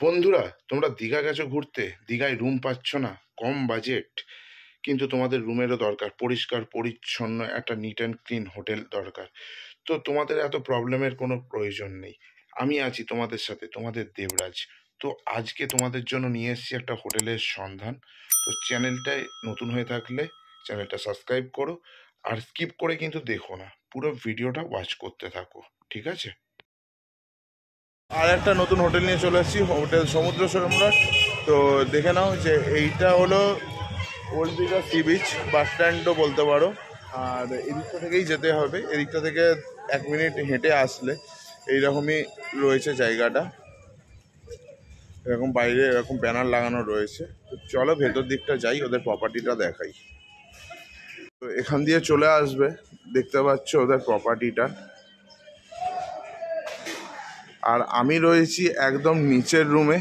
বন্ধুরা, তোমরা দীঘা গেছো ঘুরতে, দীঘায় রুম পাচ্ছ না, কম বাজেট, কিন্তু তোমাদের রুমেরও দরকার, পরিষ্কার পরিচ্ছন্ন একটা নিট অ্যান্ড ক্লিন হোটেল দরকার। তো তোমাদের এত প্রবলেমের কোনো প্রয়োজন নেই, আমি আছি তোমাদের সাথে, তোমাদের দেবরাজ। তো আজকে তোমাদের জন্য নিয়ে এসেছি একটা হোটেলের সন্ধান। তো চ্যানেলটায় নতুন হয়ে থাকলে চ্যানেলটা সাবস্ক্রাইব করো, আর স্কিপ করে কিন্তু দেখো না, পুরো ভিডিওটা ওয়াচ করতে থাকো, ঠিক আছে? আর একটা নতুন হোটেল নিয়ে চলে এসেছি, হোটেল সমুদ্র সম্রাট। তো দেখে নাও যে এইটা হলো ওল্ড দীঘা সি বিচ, বাস স্ট্যান্ডও বলতে পারো। আর এদিকটা থেকেই যেতে হবে, এদিকটা থেকে 1 মিনিট হেঁটে আসলে এইরকমই রয়েছে জায়গাটা। এরকম বাইরে এরকম ব্যানার লাগানো রয়েছে। তো চলো ভেতর দিকটা যাই, ওদের প্রপার্টিটা দেখাই। তো এখান দিয়ে চলে আসবে, দেখতে পাচ্ছ ওদের প্রপার্টিটা। আর আমি রয়েছি একদম নিচের রুমে,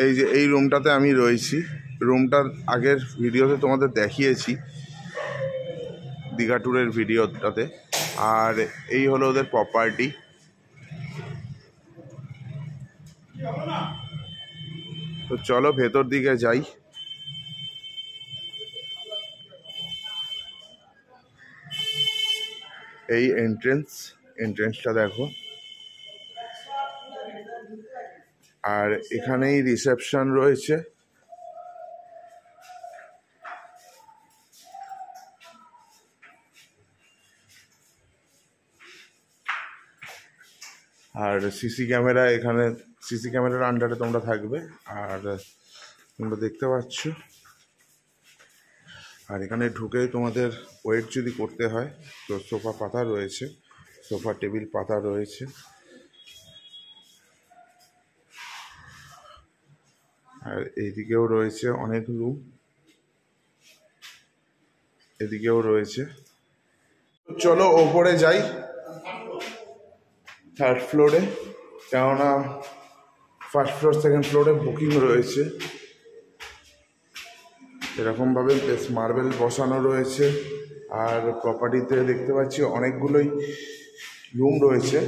এই যে এই রুমটাতে আমি রয়েছি। রুমটার আগের ভিডিওতে তোমাদের দেখিয়েছি, দীঘা ট্যুরের ভিডিওটাতে। আর এই হলো ওদের প্রপার্টি। তো চলো ভেতর দিকে যাই। এই এন্ট্রেন্সটা দেখো। আর এখানেই রিসেপশন রয়েছে। আর সিসি ক্যামেরা, এখানে সিসি ক্যামেরার আন্ডারে তোমরা থাকবে। আর তোমরা দেখতে পাচ্ছ। আর এখানে ঢুকে তোমাদের ওয়েট যদি করতে হয় তো সোফা পাতা রয়েছে, সোফা টেবিল পাতা রয়েছে। আর এইদিকেও রয়েছে অনেক রুম, এদিকেও রয়েছে। চলো ওপরে যাই, 3rd ফ্লোরে, কেননা 1st ফ্লোর 2nd ফ্লোরে বুকিং রয়েছে। এরকমভাবে বেশ মার্বেল বসানো রয়েছে। আর প্রপার্টিতে দেখতে পাচ্ছি অনেকগুলোই রুম রয়েছে,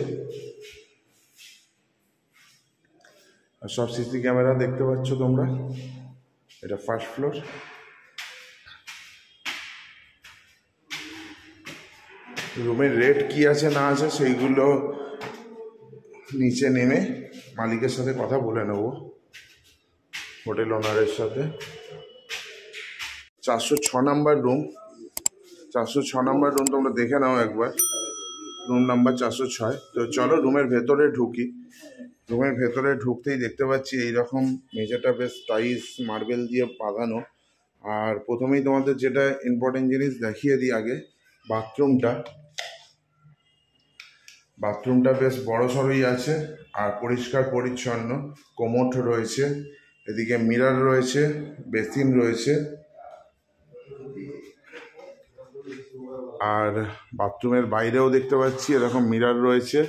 আর সব সিসি ক্যামেরা দেখতে পাচ্ছ তোমরা। এটা 1st ফ্লোর। রুমের রেট কি আছে না আছে সেইগুলো নিচে নেমে মালিকের সাথে কথা বলে নেব, হোটেল ওনারের সাথে। 406 নাম্বার রুম, 406 নাম্বার রুম তোমরা দেখে নাও একবার, রুম নাম্বার 406। তো চলো রুমের ভেতরে ঢুকি। রুমের ভেতরে ঢুকতেই দেখতে পাচ্ছি এইরকম মেঝেটা বেশ টাইলস মার্বেল দিয়ে বাঁধানো। আর প্রথমেই তোমাদের যেটা ইম্পর্টেন্ট জিনিস দেখিয়ে দিই আগে, বাথরুমটা বেশ বড় সড়ই আছে আর পরিষ্কার পরিচ্ছন্ন। কোমোড রয়েছে, এদিকে মিরর রয়েছে, বেসিন রয়েছে। আর বাথরুমের বাইরেও দেখতে পাচ্ছি এরকম মিরর রয়েছে।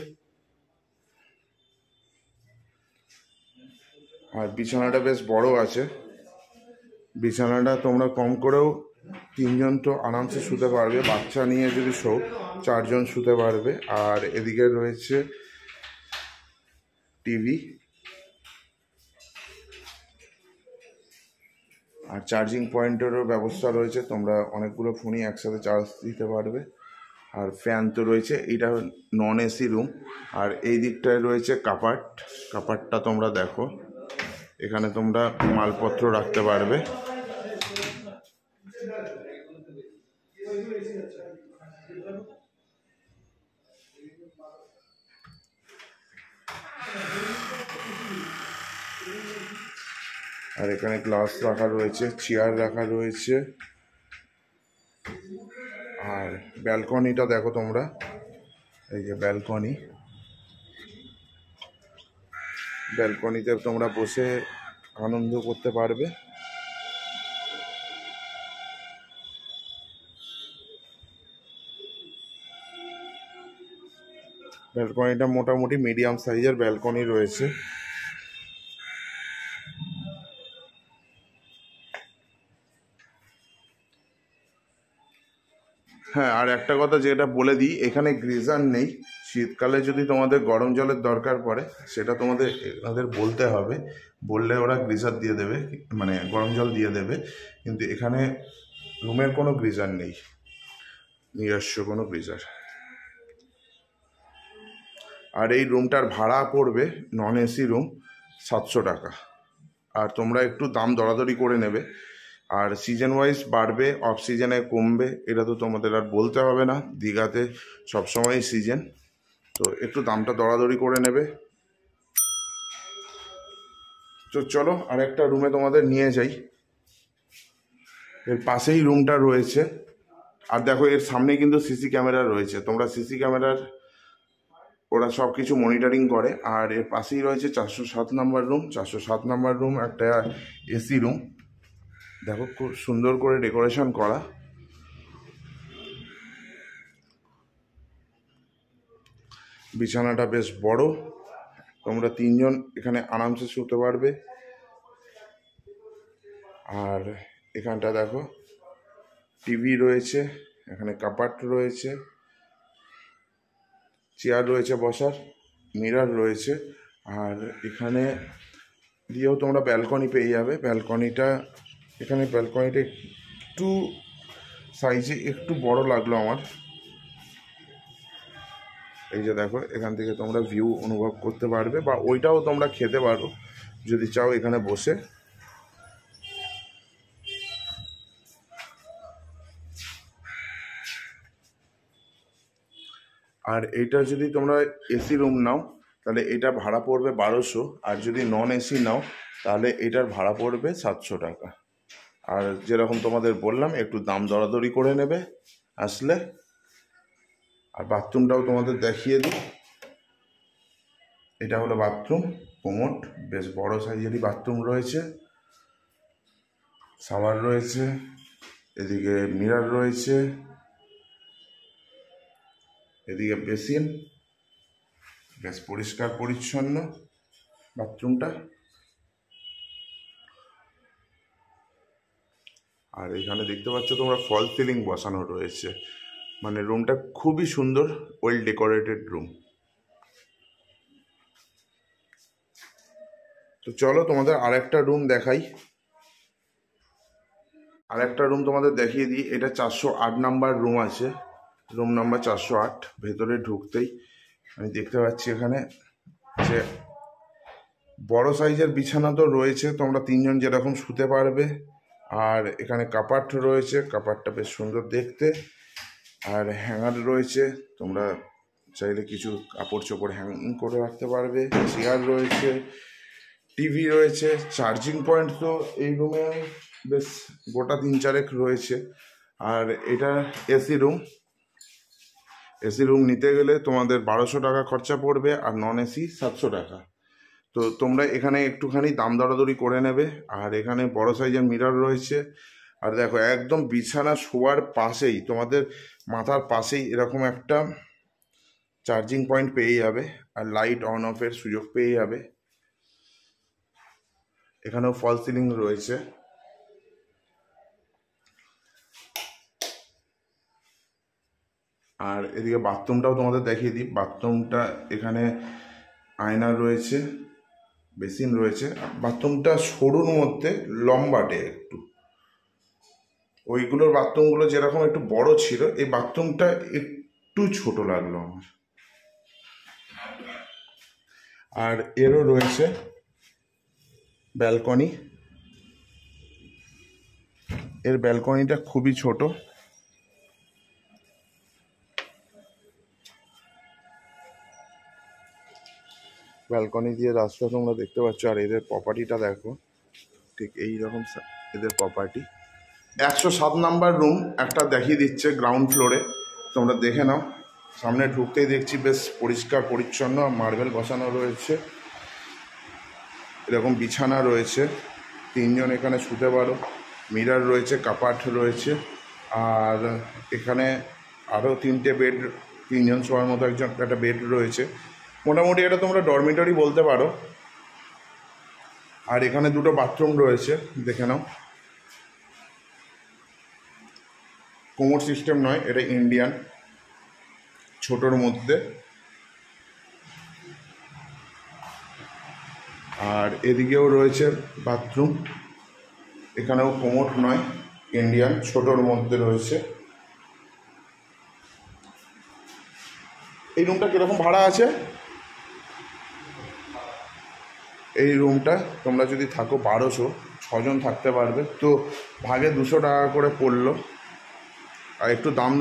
আর বিছানাটা বেশ বড় আছে। বিছানাটা তোমরা কম করেও 3জন তো আরামসে শুতে পারবে, বাচ্চা নিয়ে যদি শো 4জন শুতে পারবে। আর এদিকে রয়েছে টিভি, আর চার্জিং পয়েন্টেরও ব্যবস্থা রয়েছে, তোমরা অনেকগুলো ফোনই একসাথে চার্জ দিতে পারবে। আর ফ্যান তো রয়েছে। এইটা নন এসি রুম। আর এই দিকটায় রয়েছে কাপাটটা তোমরা দেখো, এখানে তোমরা মালপত্র রাখতে পারবে। আর এখানে গ্লাস রাখা রয়েছে, চেয়ার রাখা রয়েছে। আর ব্যালকনিটা দেখো তোমরা, এই যে ব্যালকনিতে তোমরা বসে আনন্দ করতে পারবে। ব্যালকনিটা মোটামুটি মিডিয়াম সাইজের ব্যালকনি রয়েছে। হ্যাঁ, আর একটা কথা যেটা বলে দিই, এখানে গ্রিজার নেই। শীতকালে যদি তোমাদের গরম জলের দরকার পড়ে সেটা এনাদের বলতে হবে, বললে ওরা গ্রিজার দিয়ে দেবে, মানে গরম জল দিয়ে দেবে। কিন্তু এখানে রুমের কোনো গ্রিজার নেই, নিজস্ব কোনো গ্রিজার। আর এই রুমটার ভাড়া পড়বে নন এসি রুম 700 টাকা। আর তোমরা একটু দাম দরাদরি করে নেবে। আর সিজন ওয়াইজ বাড়বে, অফ সিজনে কমবে, এটা তো তোমাদের আর বলতে হবে না, দীঘাতে সবসময় সিজন। তো একটু দামটা দরাদরি করে নেবে। তো চলো আরেকটা রুমে তোমাদের নিয়ে যাই। এর পাশেই রুমটা রয়েছে। আর দেখো এর সামনে কিন্তু সিসি ক্যামেরা রয়েছে, তোমরা সিসি ক্যামেরার ওরা সব কিছু মনিটরিং করে। আর এর পাশেই রয়েছে 407 নম্বর রুম। 407 নম্বর রুম একটা এসি রুম, দেখো খুব সুন্দর করে ডেকোরেশন করা। বিছানাটা বেশ বড়, তোমরা 3 জন এখানে আরামসে শুতে পারবে। আর এখানটা দেখো টিভি রয়েছে, এখানে কাপাট রয়েছে, চেয়ার রয়েছে বসার, মিরর রয়েছে। আর এখানে দিয়েও তোমরা ব্যালকনি পেয়ে যাবে। ব্যালকনিটা একটু সাইজে একটু বড় লাগলো আমার। এই যে দেখো, এখান থেকে তোমরা ভিউ অনুভব করতে পারবে, বা ওইটাও তোমরা খেতে পারো যদি চাও এখানে বসে। আর এইটা যদি তোমরা এসি রুম নাও তাহলে এটা ভাড়া পড়বে 1200, আর যদি নন এসি নাও তাহলে এটার ভাড়া পড়বে 700 টাকা। আর যেরকম তোমাদের বললাম, একটু দাম দরাদরি করে নেবে আসলে। আর বাথরুমটাও তোমাদের দেখিয়ে দিই। এটা হলো বাথরুম, কোমোড, বেশ বড় সাইজেরই বাথরুম রয়েছে, শাওয়ার রয়েছে, এদিকে মিরর রয়েছে, এদিকে বেসিন, বেশ পরিষ্কার পরিচ্ছন্ন বাথরুমটা। আর এখানে দেখতে পাচ্ছ তোমরা ফল সিলিং বসানো রয়েছে, মানে রুমটা খুবই সুন্দর, ওয়েল ডেকোরেটেড রুম। তো চলো তোমাদের আরেকটা রুম দেখাই। আরেকটা রুম তোমাদের দেখিয়ে দিই। এটা 408 নাম্বার রুম আছে, রুম নাম্বার 408। ভেতরে ঢুকতেই আমি দেখতে পাচ্ছি এখানে যে বড় সাইজের বিছানা তো রয়েছে, তোমরা 3 জন যেরকম শুতে পারবে। আর এখানে কাপাট রয়েছে, কাপাটটা বেশ সুন্দর দেখতে। আর হ্যাঙ্গার রয়েছে, তোমরা চাইলে কিছু কাপড় চোপড় হ্যাঙ্গিং করে রাখতে পারবে। চেয়ার রয়েছে, টিভি রয়েছে, চার্জিং পয়েন্ট তো এই রুমে বেশ গোটা 3-4 রয়েছে। আর এটা এসি রুম। এসি রুম নিতে গেলে তোমাদের 1200 টাকা খরচা পড়বে, আর নন এসি 700 টাকা। তো তোমরা এখানে একটুখানি দাম দরাদরি করে নেবে। আর এখানে বড় সাইজের মিরর রয়েছে। আর দেখো একদম বিছানা শোয়ার পাশেই, তোমাদের মাথার পাশেই এরকম একটা চার্জিং পয়েন্ট পেয়ে যাবে, আর লাইট অন অফের সুযোগ পেয়ে যাবে। এখানেও ফল সিলিং রয়েছে। আর এদিকে বাথরুমটাও তোমাদের দেখিয়ে দিই। বাথরুমটা এখানে আয়না রয়েছে, বেসিন রয়েছে। বাথরুমটা সরুর মধ্যে লম্বাটে একটু, ওইগুলোর বাথরুমগুলো যেরকম একটু বড় ছিল, এই বাথরুমটা একটু ছোট লাগলো আমার। আর এরও রয়েছে ব্যালকনি। এর ব্যালকনিটা খুবই ছোট। ব্যালকনি দিয়ে রাস্তা তোমরা দেখতে পাচ্ছ। আর এদের প্রপার্টিটা দেখো, ঠিক এই রকম এদের প্রপার্টি। 107 নাম্বার রুম একটা দেখিয়ে দিচ্ছে গ্রাউন্ড ফ্লোরে, তোমরা দেখে নাও। সামনে ঢুকতেই দেখছি বেশ পরিষ্কার পরিচ্ছন্ন, মার্বেল বসানো রয়েছে, এরকম বিছানা রয়েছে, 3 জন এখানে শুতে পারো। মিরর রয়েছে, কাপাট রয়েছে। আর এখানে আরও 3টে বেড, 3 জন শোয়ার মতো একটা বেড রয়েছে। মোটামুটি এটা তোমরা ডরমিটরি বলতে পারো। আর এখানে 2টো বাথরুম রয়েছে, দেখে নাও। কোমর সিস্টেম নয়, এটা ইন্ডিয়ান, ছোটোর মধ্যে। আর এদিকেও রয়েছে বাথরুম, এখানেও কোমোড নয়, ইন্ডিয়ান, ছোটোর মধ্যে রয়েছে। এই রুমটা কীরকম ভাড়া আছে? এই রুমটা তোমরা যদি থাকো 1200, 6জন থাকতে পারবে। তো ভাগে 200 টাকা করে পড়লো। আর একটু দাম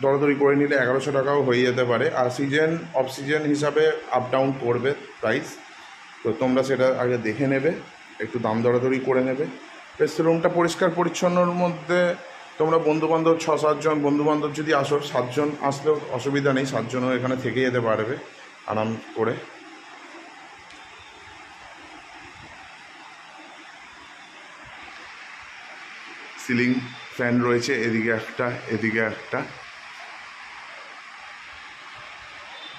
দরাদরি করে নিলে 1100 টাকাও হয়ে যেতে পারে। আর সিজন অফ সিজন হিসাবে আপ ডাউন করবে প্রাইস, তো তোমরা সেটা আগে দেখে নেবে, একটু দাম দরাদরি করে নেবে। বেশ, রুমটা পরিষ্কার পরিচ্ছন্নর মধ্যে। তোমরা বন্ধুবান্ধব 6-7 জন বন্ধুবান্ধব যদি আসো, 7 জন আসলেও অসুবিধা নেই, 7 জনও এখানে থেকে যেতে পারবে আরাম করে। সিলিং ফ্যান রয়েছে, এদিকে একটা, এদিকে একটা।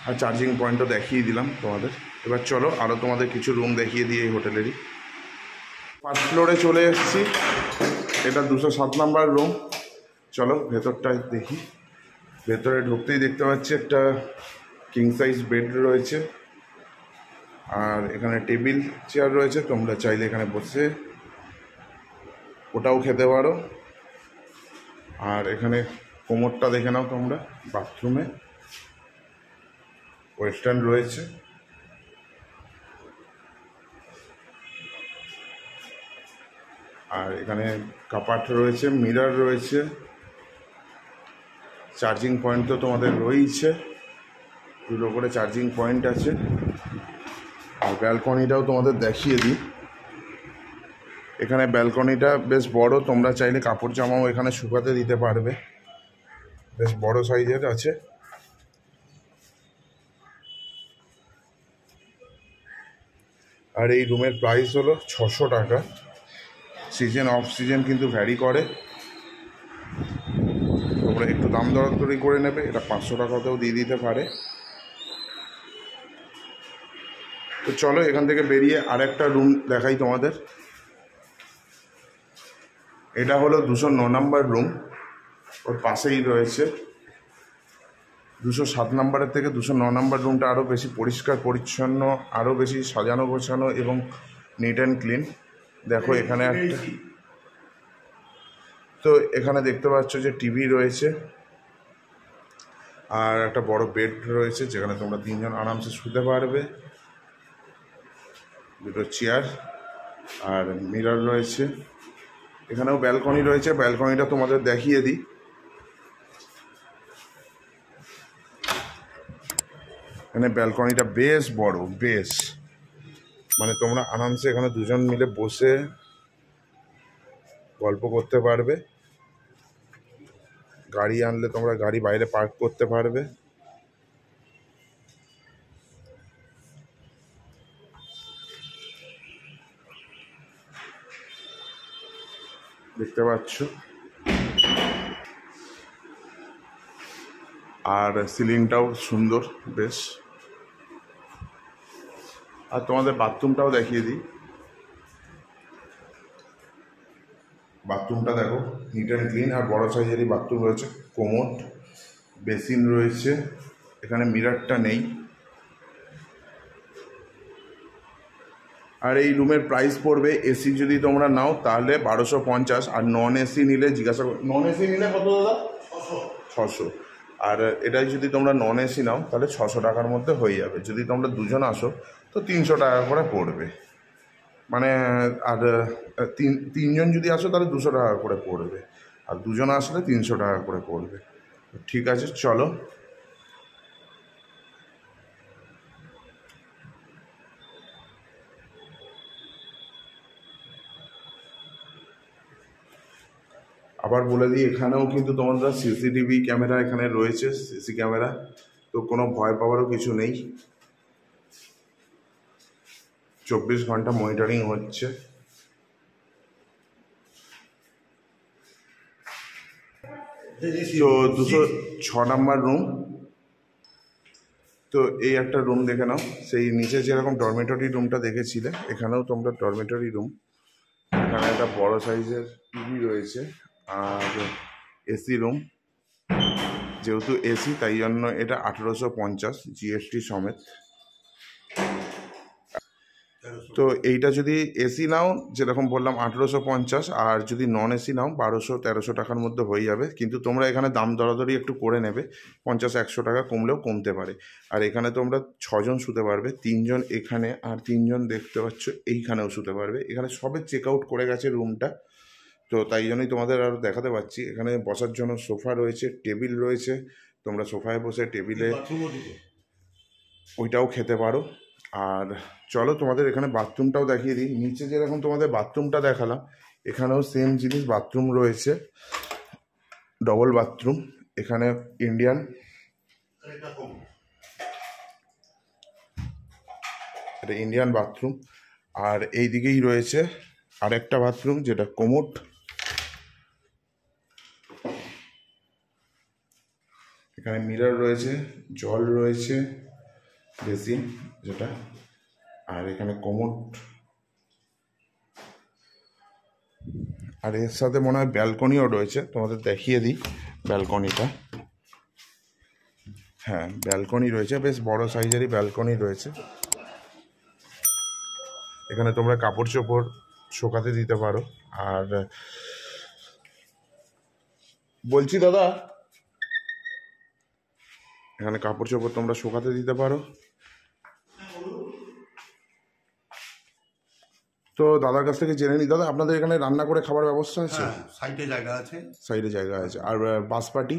আর চার্জিং পয়েন্টও দেখিয়ে দিলাম তোমাদের। এবার চলো আরও তোমাদের কিছু রুম দেখিয়ে দিই এই হোটেলেরই। ফার্স্ট ফ্লোরে চলে এসেছি, এটা 207 নাম্বার রুম। চলো ভেতরটায় দেখি। ভেতরে ঢুকতেই দেখতে পাচ্ছি একটা কিং সাইজ বেড রয়েছে, আর এখানে টেবিল চেয়ার রয়েছে, তোমরা চাইলে এখানে বসে ওটাও খেতে পারো। আর এখানে কোমরটা দেখে নাও তোমরা। বাথরুমে ওয়েস্টার্ন রয়েছে, আর এখানে কাপাট রয়েছে, মিরর রয়েছে, চার্জিং পয়েন্ট তো তোমাদের রয়েছে, 2টো করে চার্জিং পয়েন্ট আছে। আর ব্যালকনিটাও তোমাদের দেখিয়ে দিই। এখানে ব্যালকনিটা বেশ বড়, তোমরা চাইলে কাপড় জামাও এখানে শুকাতে দিতে পারবে, বেশ বড় সাইজের আছে। আর এই রুমের প্রাইস হলো 600 টাকা। সিজন অফ সিজন কিন্তু ভ্যারি করে, তোমরা একটু দাম দরাদরি করে নেবে। এটা 500 টাকাতেও দিয়ে দিতে পারে। তো চলো এখান থেকে বেরিয়ে আরেকটা রুম দেখাই তোমাদের। এটা হলো 209 নাম্বার রুম, ওর পাশেই রয়েছে। 207 নাম্বারের থেকে 209 নাম্বার রুমটা আরও বেশি পরিষ্কার পরিচ্ছন্ন, আরও বেশি সাজানো গোছানো এবং নিট অ্যান্ড ক্লিন। দেখো এখানে একটা, তো এখানে দেখতে পাচ্ছ যে টিভি রয়েছে, আর একটা বড় বেড রয়েছে যেখানে তোমরা 3 জন আরামসে শুতে পারবে। 2টো চেয়ার আর মিরর রয়েছে। এখানেও ব্যালকনি রয়েছে, ব্যালকনিটা তোমাদের দেখিয়ে দিই। এখানে ব্যালকনিটা বেশ বড়, বেশ, মানে তোমরা আরামসে এখানে 2 জন মিলে বসে গল্প করতে পারবে। গাড়ি আনলে তোমরা গাড়ি বাইরে পার্ক করতে পারবে। দেখতে পাচ্ছ। আর সিলিংটাও সুন্দর বেশ। আর তোমাদের বাথরুমটাও দেখিয়ে দিই। বাথরুমটা দেখো, নিট অ্যান্ড ক্লিন, আর বড় সাইজেরই বাথরুম রয়েছে। কোমোড, বেসিন রয়েছে, এখানে মিররটা নেই। আর এই রুমের প্রাইস পড়বে, এসি যদি তোমরা নাও তাহলে 1250, আর নন এসি নিলে জিজ্ঞাসা করো, নন এসি নিলে কত দাদা? 600। আর এটাই যদি তোমরা নন এসি নাও তাহলে 600 টাকার মধ্যে হয়ে যাবে। যদি তোমরা 2 জন আসো তো 300 টাকা করে পড়বে, মানে। আর 3 জন যদি আসো তাহলে 200 টাকা করে পড়বে, আর 2 জন আসলে 300 টাকা করে পড়বে। ঠিক আছে, চলো। আবার বলে দিই, এখানেও কিন্তু তোমরা সিসিটিভি ক্যামেরা এখানে রয়েছে, সিসি ক্যামেরা, তো কোনো ভয় পাওয়ারও কিছু নেই। 24 ঘন্টা মনিটরিং হচ্ছে। তো 206 নাম্বার রুম। তো এই একটা রুম দেখে নাও, সেই নিচে যেরকম ডরমেটরি রুমটা দেখেছিলে, এখানেও তোমরা ডরমেটরি রুম। এখানে একটা বড় সাইজের টিভি রয়েছে, আর এসি রুম, যেহেতু এসি তাই জন্য এটা 1850 জিএসটি সমেত। তো এইটা যদি এসি নাও যেরকম বললাম 1850, আর যদি নন এসি নাও 1200-1300 টাকার মধ্যে হয়ে যাবে। কিন্তু তোমরা এখানে দাম দরাদরি একটু করে নেবে, 50-100 টাকা কমলেও কমতে পারে। আর এখানে তোমরা 6 জন শুতে পারবে, 3 জন এখানে আর 3 জন দেখতে পাচ্ছ এইখানেও শুতে পারবে। এখানে সবে চেক আউট করে গেছে রুমটা, তো তাই জন্যই তোমাদের আরও দেখাতে পাচ্ছি। এখানে বসার জন্য সোফা রয়েছে, টেবিল রয়েছে, তোমরা সোফায় বসে টেবিলে ওইটাও খেতে পারো। আর চলো তোমাদের এখানে বাথরুমটাও দেখিয়ে দিই। নিচে যেরকম তোমাদের বাথরুমটা দেখালাম, এখানেও সেম জিনিস, বাথরুম রয়েছে, ডবল বাথরুম। এখানে ইন্ডিয়ান, এটা ইন্ডিয়ান বাথরুম। আর এই দিকেই রয়েছে আরেকটা বাথরুম যেটা কোমোড। এখানে মিরর রয়েছে, জল রয়েছে, বেসিন যেটা, আর এখানে কোমোড। আর এর সাথে মনে হয় ব্যালকনিও রয়েছে, তোমাদের দেখিয়ে দিই ব্যালকনিটা। হ্যাঁ, ব্যালকনি রয়েছে, বেশ বড় সাইজেরই ব্যালকনি রয়েছে। এখানে তোমরা কাপড় চোপড় শুকাতে দিতে পারো। আর বলছি দাদা, এখানে কাপড় চোপড় তোমরা শুকাতে দিতে পারো। তো দাদার কাছ থেকে জেনে নিই, দাদা আপনাদের এখানে রান্না করে খাবার ব্যবস্থা আছে? সাইডে জায়গা আছে, সাইডে জায়গা আছে। আর বাসপাটি?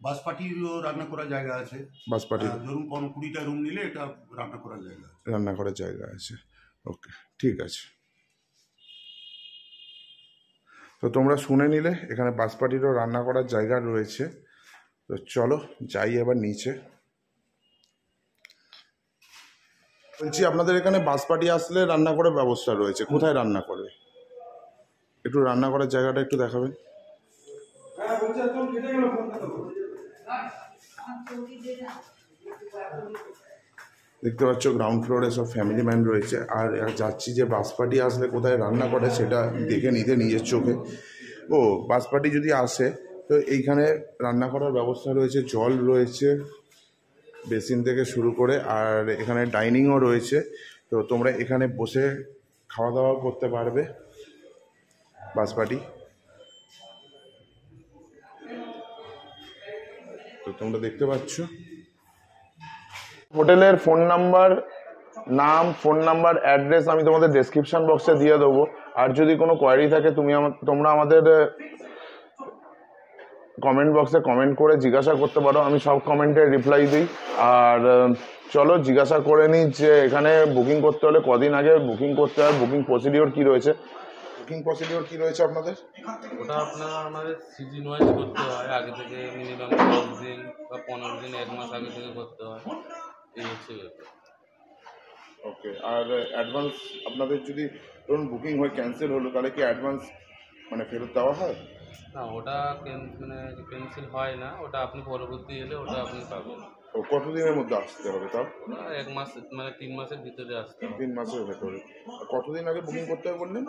বাসপাটিরও রান্না করার জায়গা আছে। বাসপাটি ধরুন 15-20টা রুম নিলে এটা রান্না করার জায়গা আছে। রান্না করার জায়গা আছে, ওকে ঠিক আছে। তো তোমরা শুনে নিলে এখানে বাসপাটিরও রান্না করার জায়গা রয়েছে। তো চলো যাই এবার নিচে। বলছি আপনাদের এখানে বাসপাটি আসলে রান্না করার ব্যবস্থা রয়েছে, কোথায় রান্না করে? একটু রান্না করার জায়গাটা একটু দেখাবেন। দেখতে পাচ্ছ গ্রাউন্ড ফ্লোরে সব ফ্যামিলি ম্যান রয়েছে। আর যাচ্ছি যে বাসপাটি আসলে কোথায় রান্না করে সেটা দেখে নিতে নিজের চোখে। ও বাসপাটি যদি আসে তো এইখানে রান্না করার ব্যবস্থা রয়েছে, জল রয়েছে বেসিন থেকে শুরু করে, আর এখানে ডাইনিংও রয়েছে। তো তোমরা এখানে বসে খাওয়া দাওয়া করতে পারবে বাসপাটি। তো তোমরা দেখতে পাচ্ছ হোটেলের ফোন নাম্বার, নাম, ফোন নাম্বার, অ্যাড্রেস আমি তোমাদের ডেসক্রিপশন বক্সে দিয়ে দেবো। আর যদি কোনো কোয়ারি থাকে তোমরা আমাদের কমেন্ট বক্সে কমেন্ট করে জিজ্ঞাসা করতে পারো, আমি সব কমেন্টে রিপ্লাই দিই। আর চলো জিজ্ঞাসা করে নিই যে এখানে বুকিং করতে হলে কদিন আগে বুকিং করতে হয়, বুকিং প্রসিডিওর কী রয়েছে? বুকিং প্রসিডিওর কী রয়েছে আপনাদের? ওটা আমাদের সিজন ওয়াইজ করতে হয়, আগে থেকে মিনিমাম 10 দিন বা 15 দিন, 1 মাস আগে থেকে করতে হয়, এই হচ্ছে ব্যাপার। ওকে। আর অ্যাডভান্স আপনাদের যদি ধরুন বুকিং হয়ে ক্যান্সেল হলো তাহলে কি অ্যাডভান্স মানে ফেরত দেওয়া হয়? না, ওটা মানে ক্যান্সেল হয় না, ওটা আপনি পরবর্তী এলে ওটা আপনি পাবেন। ও কতদিনের মধ্যে আসতে হবে তাও? 1 মাস মানে 3 মাসের ভিতরে আসতে হবে। 3 মাসের ভেতরে। কতদিন আগে বুকিং করতে হবে বললেন?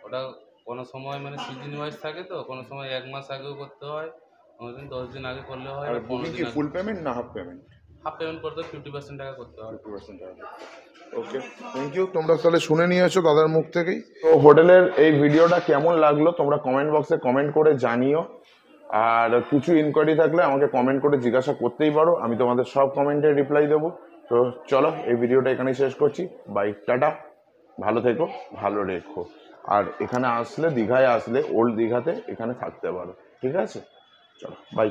ওটা কোনো সময় মানে সিজন ওয়াইজ থাকে, তো কোনো সময় 1 মাস আগেও করতে হয়, কোনো দিন 10 দিন আগে করলে হয়, আর আর 15 বুকিং কি দিন আগে। ফুল পেমেন্ট না হাফ পেমেন্ট? হাফ পেমেন্ট করতে 50% টাকা করতে হয়। 50% টাকা। ওকে, থ্যাংক ইউ। তোমরা তাহলে শুনে নিয়েছো দাদার মুখ থেকেই। তো হোটেলের এই ভিডিওটা কেমন লাগলো তোমরা কমেন্ট বক্সে কমেন্ট করে জানিও। আর কিছু ইনকোয়ারি থাকলে আমাকে কমেন্ট করে জিজ্ঞাসা করতেই পারো, আমি তোমাদের সব কমেন্টে রিপ্লাই দেবো। তো চলো এই ভিডিওটা এখানেই শেষ করছি। বাই, টাটা, ভালো থেকো, ভালো রেখো। আর এখানে আসলে, দীঘায় আসলে ওল্ড দীঘাতে এখানে থাকতে পারো, ঠিক আছে? চলো বাই।